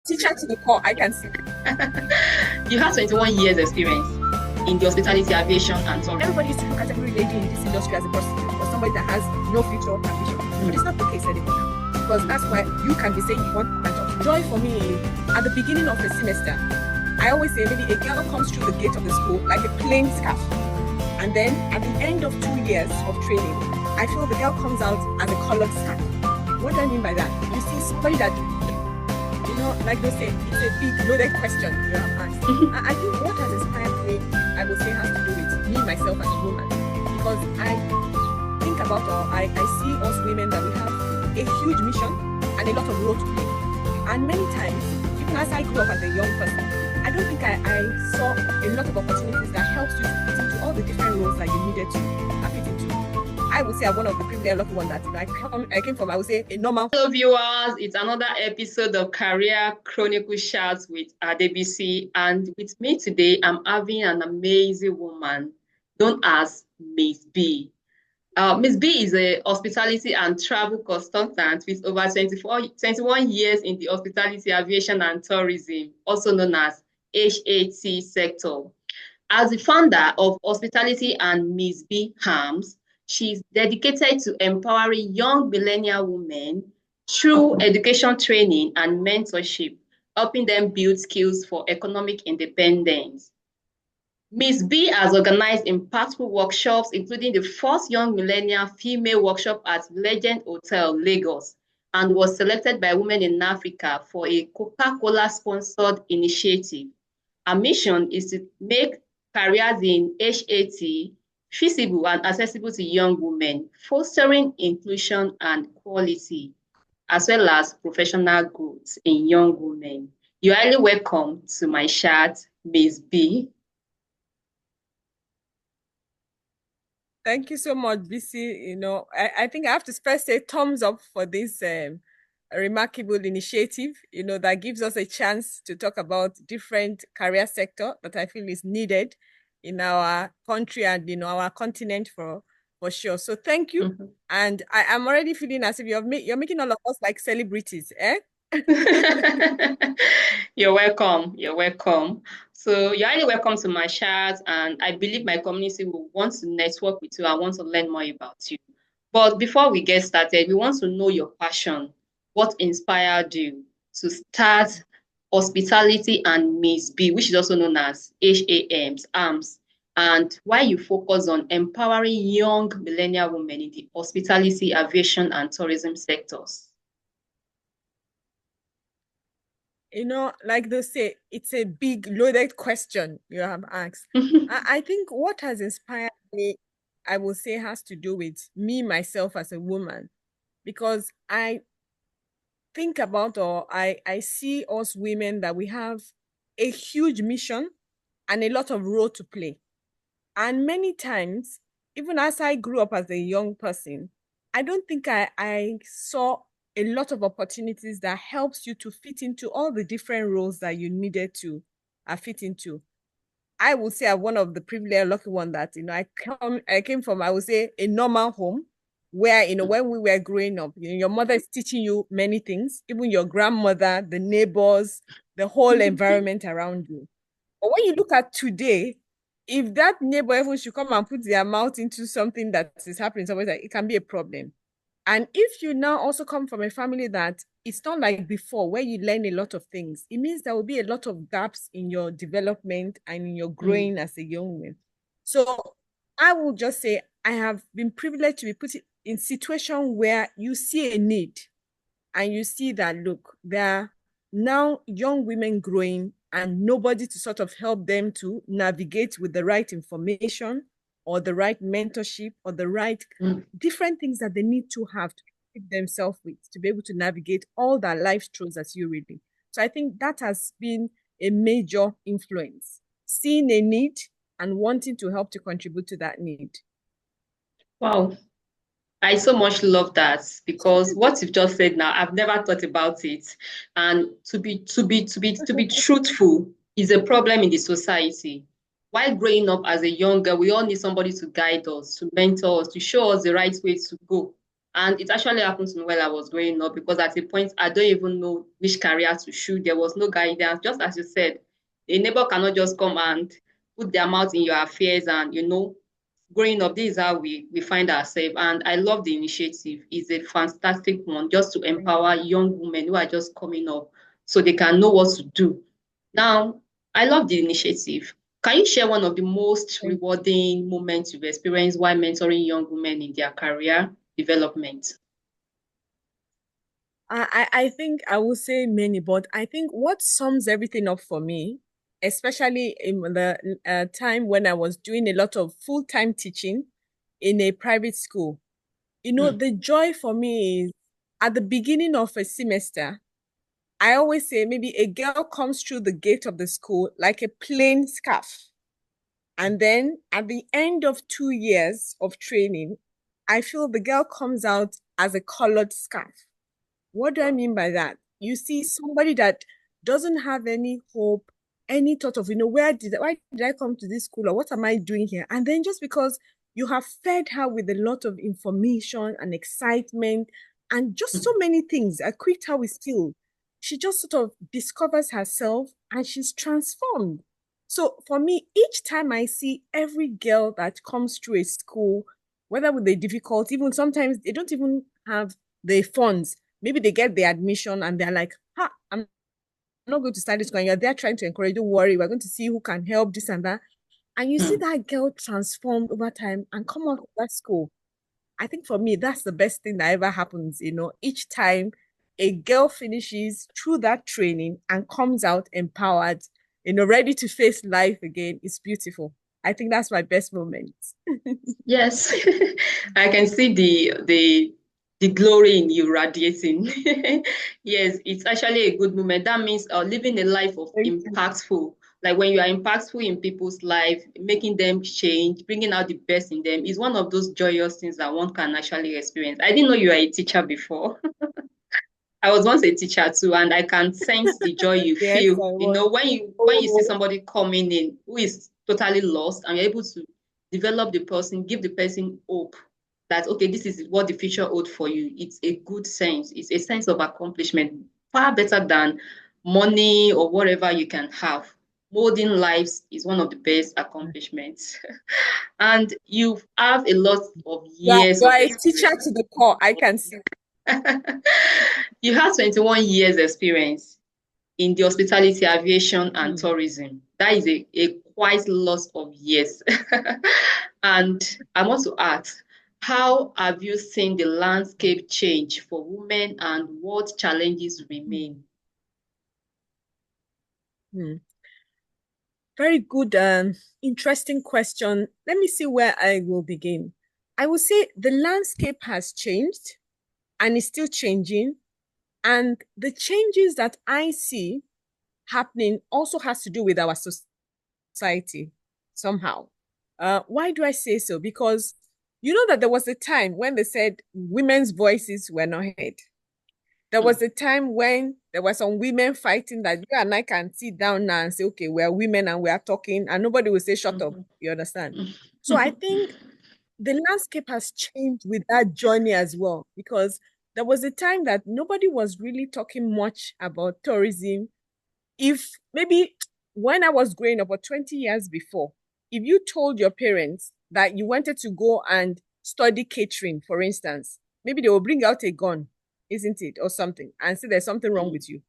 teacher to the core, I can see. You have 21 years experience in the hospitality, aviation, and tourism. Everybody used to look at every lady in this industry as a prostitute or somebody that has no future ambition. But it's not the case anymore now. Because that's why you can be saying you want my job. Joy for me is at the beginning of a semester, I always say maybe a girl comes through the gate of the school like a plain scarf. And then at the end of 2 years of training, I feel the girl comes out as a colored scarf. What do I mean by that? You see somebody that, you know, like they say, it's a big loaded question you have asked. I think what has inspired me, I would say, has to do with me, myself as a woman. Because I think about, or I see us women that we have a huge mission and a lot of role to play. And many times, even as I grew up as a young person, I don't think I saw a lot of opportunities that helps you to fit into all the different roles that you needed to fit into. I would say I'm one of the privileged lucky ones that I came from, I would say, a normal. Hello viewers, it's another episode of Career Chronicle Chats with Adebisi, and with me today, I'm having an amazing woman known as Miss B. Miss B is a hospitality and travel consultant with over 21 years in the hospitality, aviation, and tourism, also known as H.A.T sector. As the founder of Hospitality and Miss B Harms, she's dedicated to empowering young millennial women through education training and mentorship, helping them build skills for economic independence. Ms. B has organized impactful workshops, including the first Young Millennial Female Workshop at Legend Hotel, Lagos, and was selected by Women in Africa for a Coca-Cola sponsored initiative. Our mission is to make careers in H.A.T feasible and accessible to young women, fostering inclusion and quality, as well as professional growth in young women. You're highly welcome to my chat, Ms. B. Thank you so much, BC. You know, I think I have to first say thumbs up for this remarkable initiative, you know, that gives us a chance to talk about different career sector that I feel is needed in our country and, you know, our continent for sure. So thank you. And I am already feeling as if you're making all of us like celebrities, eh? You're welcome. You're welcome. So you're highly welcome to my chat, and I believe my community will want to network with you. I want to learn more about you. But before we get started, we want to know your passion. What inspired you to start Hospitality and Miss B, which is also known as HAMs, ARMS, and why you focus on empowering young millennial women in the hospitality, aviation, and tourism sectors? You know, like they say, it's a big loaded question you have asked. I think what has inspired me, I will say, has to do with me, myself as a woman, because I think about, or I see us women that we have a huge mission and a lot of role to play. And many times, even as I grew up as a young person, I don't think I saw a lot of opportunities that helps you to fit into all the different roles that you needed to fit into. I would say I'm one of the privileged lucky one that, you know, I came from, I would say, a normal home where, you know, when we were growing up, you know, your mother is teaching you many things, even your grandmother, the neighbors, the whole environment around you. But when you look at today, if that neighbor even should come and put their mouth into something that is happening somewhere, it can be a problem. And if you now also come from a family that it's not like before, where you learn a lot of things, it means there will be a lot of gaps in your development and in your growing as a young man. So I will just say I have been privileged to be put in situation where you see a need and you see that, look, there are now young women growing and nobody to sort of help them to navigate with the right information or the right mentorship or the right different things that they need to have to keep themselves with, to be able to navigate all that life throws at you, really. So I think that has been a major influence, seeing a need and wanting to help to contribute to that need. Wow. I so much love that, because what you've just said now, I've never thought about it. And to be truthful is a problem in the society. While growing up as a young girl, we all need somebody to guide us, to mentor us, to show us the right way to go. And it actually happened to me while I was growing up because at a point I don't even know which career to choose. There was no guidance. Just as you said, a neighbor cannot just come and put their mouth in your affairs. And growing up, this is how we find ourselves. And I love the initiative. It's a fantastic one just to empower young women who are just coming up so they can know what to do. Now, I love the initiative. Can you share one of the most rewarding moments you've experienced while mentoring young women in their career development? I think I will say many, but I think what sums everything up for me, especially in the time when I was doing a lot of full-time teaching in a private school, Hmm. the joy for me is at the beginning of a semester, I always say maybe a girl comes through the gate of the school like a plain scarf. And then at the end of 2 years of training, I feel the girl comes out as a colored scarf. What do I Wow. mean by that? You see somebody that doesn't have any hope, any thought of, why did I come to this school or what am I doing here? And then just because you have fed her with a lot of information and excitement and just so many things, equipped her with skill, she just sort of discovers herself and she's transformed. So for me, each time I see every girl that comes through a school, whether with a difficulty, even sometimes they don't even have the funds. Maybe they get the admission and they're like, I'm not going to start this going. You're there trying to encourage, don't worry, we're going to see who can help, this and that. And you see Hmm. that girl transformed over time and come out of that school. I think for me, that's the best thing that ever happens. Each time a girl finishes through that training and comes out empowered, ready to face life again, it's beautiful. I think that's my best moment. Yes, I can see the glory in you radiating. Yes, it's actually a good moment. That means living a life of Thank you. impactful. Like when you are impactful in people's life, making them change, bringing out the best in them is one of those joyous things that one can actually experience. I didn't know you were a teacher before. I was once a teacher too, and I can sense the joy you Yes, feel. I was. When you see somebody coming in who is totally lost, and you're able to develop the person, give the person hope that okay, this is what the future holds for you. It's a good sense. It's a sense of accomplishment, far better than money or whatever you can have. Molding lives is one of the best accomplishments, and you have a lot of Yeah, years you of are a teacher experience. to the core. I can see. You have 21 years experience in the hospitality, aviation, and Hmm. tourism. That is a quite lot of years. And I want to ask, how have you seen the landscape change for women and what challenges Hmm. remain? Hmm. Very good, interesting question. Let me see where I will begin. I will say the landscape has changed and is still changing. And the changes that I see happening also has to do with our society somehow. Why do I say so? Because you know that there was a time when they said women's voices were not heard. There Hmm. was a time when there were some women fighting that you and I can sit down now and say, okay, we're women and we are talking, and nobody will say, shut up. Mhm. You understand? So I think the landscape has changed with that journey as well, because there was a time that nobody was really talking much about tourism. If maybe when I was growing up, or 20 years before, if you told your parents that you wanted to go and study catering, for instance, maybe they will bring out a gun, isn't it, or something, and say there's something wrong with you,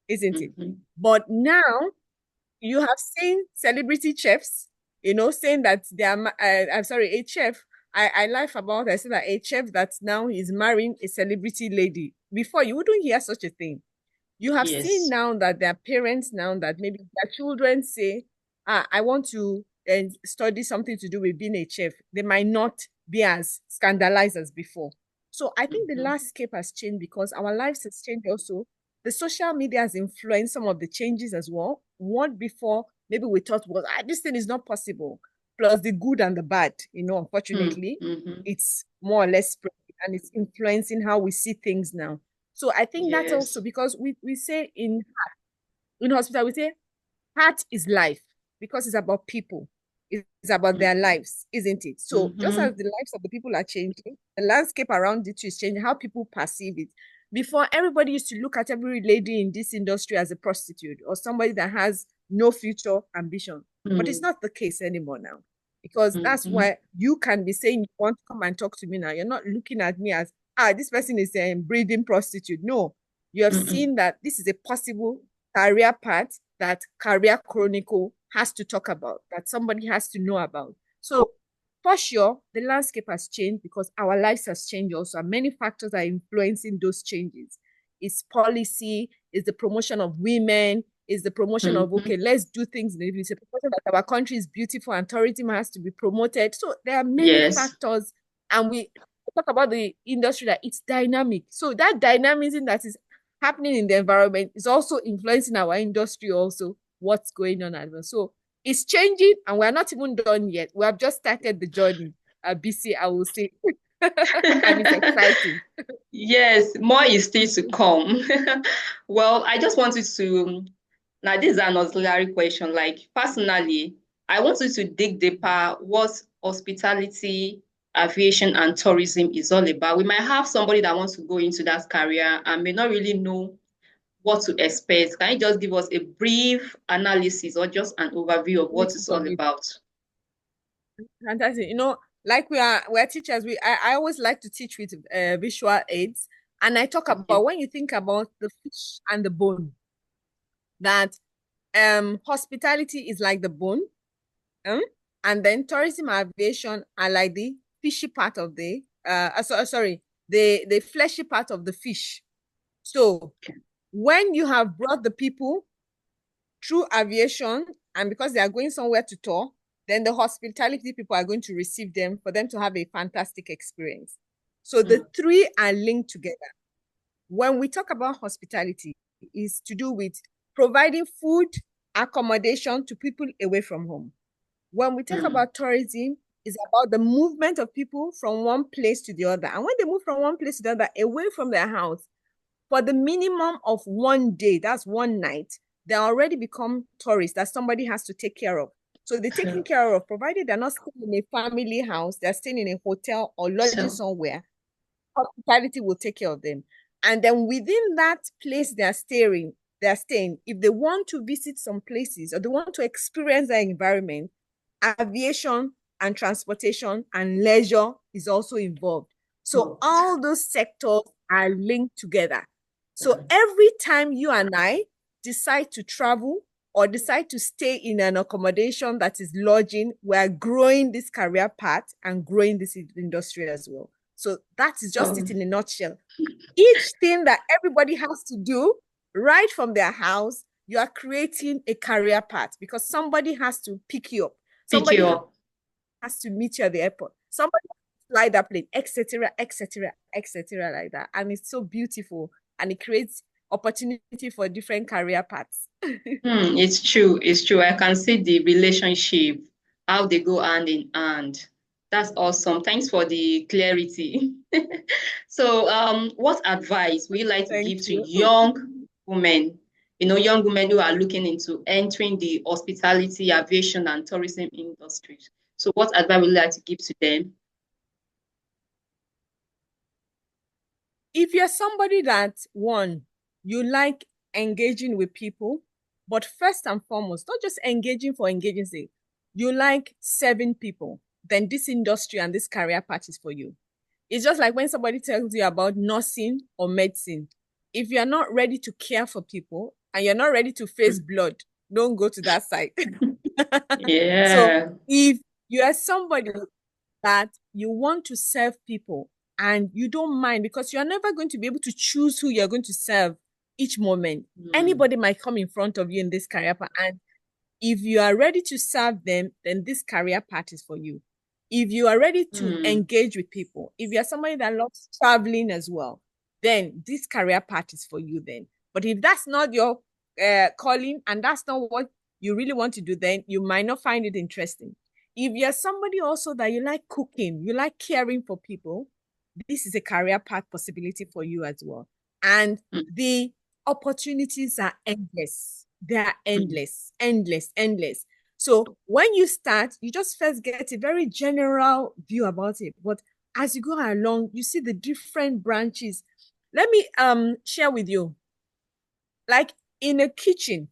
isn't it? Mhm. But now you have seen celebrity chefs, saying that they are, I'm sorry, a chef. I laugh about, I say that a chef that now is marrying a celebrity lady. Before, you wouldn't hear such a thing. You have seen Yes. now that there are parents now that maybe their children say, I want to study something to do with being a chef. They might not be as scandalized as before. So I think the Mhm. landscape has changed because our lives has changed also. The social media has influenced some of the changes as well. What before maybe we thought was, this thing is not possible. Plus the good and the bad, unfortunately, Mhm. it's more or less spread and it's influencing how we see things now. So I think that's also Yes. because we say in hospital, we say heart is life because it's about people. It's about their lives, isn't it? So just as Mm-hmm. the lives of the people are changing, the landscape around it is changing, how people perceive it. Before, everybody used to look at every lady in this industry as a prostitute or somebody that has no future ambition. But it's not the case anymore now. Because that's Mm-hmm. why you can be saying you want to come and talk to me now. You're not looking at me as, this person is a breeding prostitute. No, you have Mm-mm. seen that this is a possible career path that Career Chronicle has to talk about, that somebody has to know about. So for sure, the landscape has changed because our lives has changed also. And many factors are influencing those changes. It's policy, it's the promotion of women, it's the promotion of, Mm-hmm. okay, let's do things. It's a promotion that our country is beautiful and tourism has to be promoted. So there are many Yes. factors. And we talk about the industry that it's dynamic. So that dynamism that is happening in the environment is also influencing our industry also, what's going on as well. So it's changing and we're not even done yet. We have just started the journey. BC, I will say. And it's exciting. Yes, more is still to come. Well, I just wanted to, now this is an auxiliary question. Like personally, I want you to dig deeper what hospitality, aviation, and tourism is all about. We might have somebody that wants to go into that career and may not really know what to expect. Can you just give us a brief analysis or just an overview of what it's Of all it. about? Fantastic. Like we're teachers, I always like to teach with visual aids. And I talk Okay. about when you think about the fish and the bone, that hospitality is like the bone, um, and then tourism and aviation are like the fishy part of the sorry, the fleshy part of the fish. So Okay. when you have brought the people through aviation, and because they are going somewhere to tour, then the hospitality people are going to receive them for them to have a fantastic experience. So the Mm, three are linked together. When we talk about hospitality, is to do with providing food, accommodation to people away from home. When we talk mm, about tourism, it's about the movement of people from one place to the other. And when they move from one place to the other, away from their house, for the minimum of one day, that's one night, they already become tourists that somebody has to take care of. So they're taken care of, provided they're not staying in a family house, they're staying in a hotel or lodging so, somewhere, hospitality will take care of them. And then within that place they're staying, if they want to visit some places or they want to experience their environment, aviation and transportation and leisure is also involved. So oh, all those sectors are linked together. So mm, every time you and I decide to travel or decide to stay in an accommodation that is lodging, we're growing this career path and growing this industry as well. So that is just oh, it in a nutshell. Each thing that everybody has to do right from their house, you are creating a career path because somebody has to pick you up. pick Somebody you up. has to meet you at the airport. Somebody has to fly that plane, etc., etc., etc., like that. And it's so beautiful and it creates opportunity for different career paths. It's true. It's true. I can see the relationship, how they go hand in hand. That's awesome. Thanks for the clarity. So, what advice would you like to Thank give to you. young women, young women who are looking into entering the hospitality, aviation, and tourism industries? So, what advice would you like to give to them? If you're somebody that, one, you like engaging with people, but first and foremost, not just engaging for engaging sake, you like serving people, then this industry and this career path is for you. It's just like when somebody tells you about nursing or medicine. If you're not ready to care for people and you're not ready to face blood, don't go to that side. So Yeah. if you are somebody that you want to serve people and you don't mind because you're never going to be able to choose who you're going to serve each moment. Mm, Anybody might come in front of you in this career path, and if you are ready to serve them, then this career path is for you. If you are ready to mm, engage with people, if you're somebody that loves traveling as well, then this career path is for you then. But if that's not your calling and that's not what you really want to do, then you might not find it interesting. If you're somebody also that you like cooking, you like caring for people, this is a career path possibility for you as well. And mm, the opportunities are endless. They are mm. endless, endless, endless. So when you start, you just first get a very general view about it. But as you go along, you see the different branches. Let me share with you. Like in a kitchen,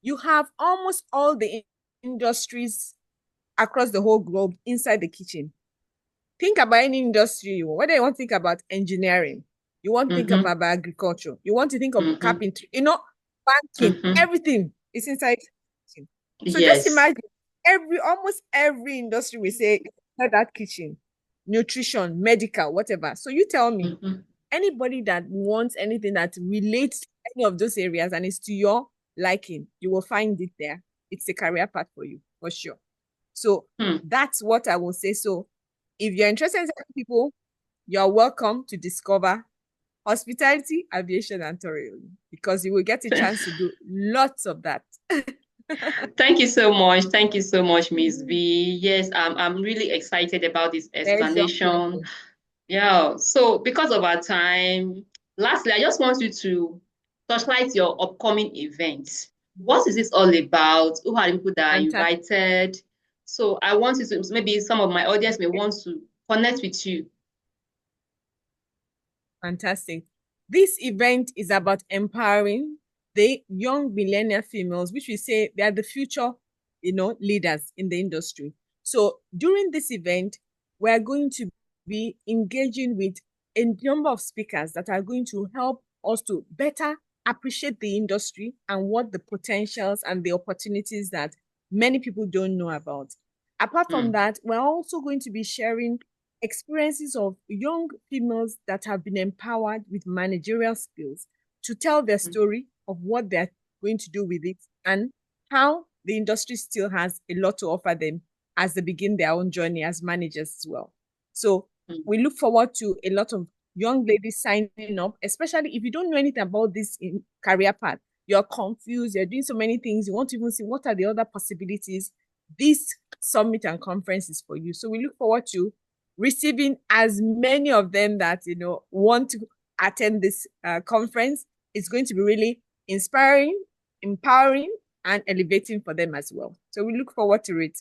you have almost all the industries across the whole globe inside the kitchen. Think about any industry, whether you want to think about engineering, you want to think about agriculture, you want to think of carpentry, banking, everything is inside the kitchen. So just Yes. imagine almost every industry we say inside that kitchen, nutrition, medical, whatever. So you tell me, anybody that wants anything that relates to any of those areas and is to your liking, you will find it there. It's a career path for you, for sure. So that's what I will say. So if you're interested in people, you're welcome to discover hospitality, aviation, and tourism, because you will get a chance to do lots of that. Thank you so much. Thank you so much, Miss B. Yes, I'm really excited about this explanation. Yeah, so because of our time, lastly, I just want you to touchlight your upcoming events. What is this all about? Who are the people that are Fantastic. invited? So I want you to, maybe some of my audience may want to connect with you. Fantastic. This event is about empowering the young millennial females, which we say they are the future, leaders in the industry. So during this event, we are going to be engaging with a number of speakers that are going to help us to better appreciate the industry and what the potentials and the opportunities that many people don't know about. Apart from that, we're also going to be sharing experiences of young females that have been empowered with managerial skills to tell their story of what they're going to do with it and how the industry still has a lot to offer them as they begin their own journey as managers as well. So we look forward to a lot of young ladies signing up, especially if you don't know anything about this in career path. You're confused, you're doing so many things, you want to even see what are the other possibilities. This summit and conference is for you. So we look forward to receiving as many of them that want to attend this conference. It's going to be really inspiring, empowering, and elevating for them as well. So we look forward to it.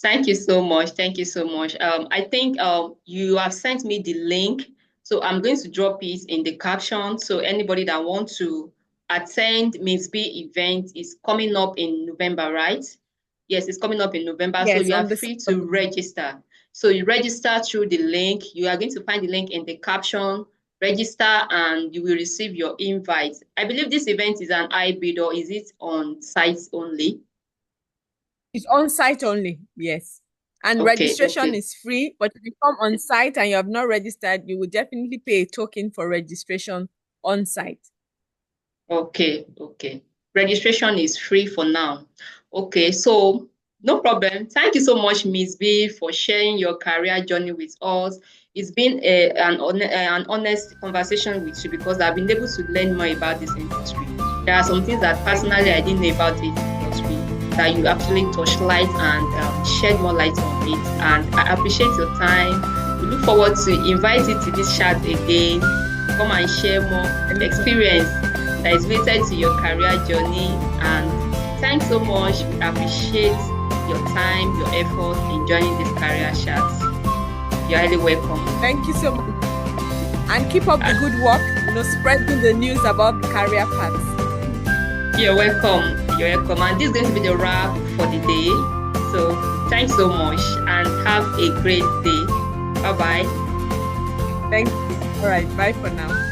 Thank you so much. Thank you so much. I think you have sent me the link, so I'm going to drop it in the caption. So anybody that wants to attend Miss B event is coming up in November, right? Yes, it's coming up in November. So Yes, you are on the free to register. So you register through the link. You are going to find the link in the caption. Register and you will receive your invite. I believe this event is an hybrid, or is it on site only? It's on site only, yes. And Okay, registration okay. is free, but if you come on site and you have not registered, you will definitely pay a token for registration on site. Okay, okay. Registration is free for now. Okay, so no problem. Thank you so much, Miss B, for sharing your career journey with us. It's been an honest conversation with you because I've been able to learn more about this industry. There are some things that personally I didn't know about this industry that you actually touched light and shed more light on it. And I appreciate your time. We look forward to invite you to this chat again. Come and share more experience that is related to your career journey. And thanks so much. We appreciate your time, your effort in joining this career chat. You're highly welcome. Thank you so much. And keep up the good work, spreading the news about the career paths. You're welcome. You're welcome. And this is going to be the wrap for the day. So thanks so much and have a great day. Bye-bye. Thank you. All right. Bye for now.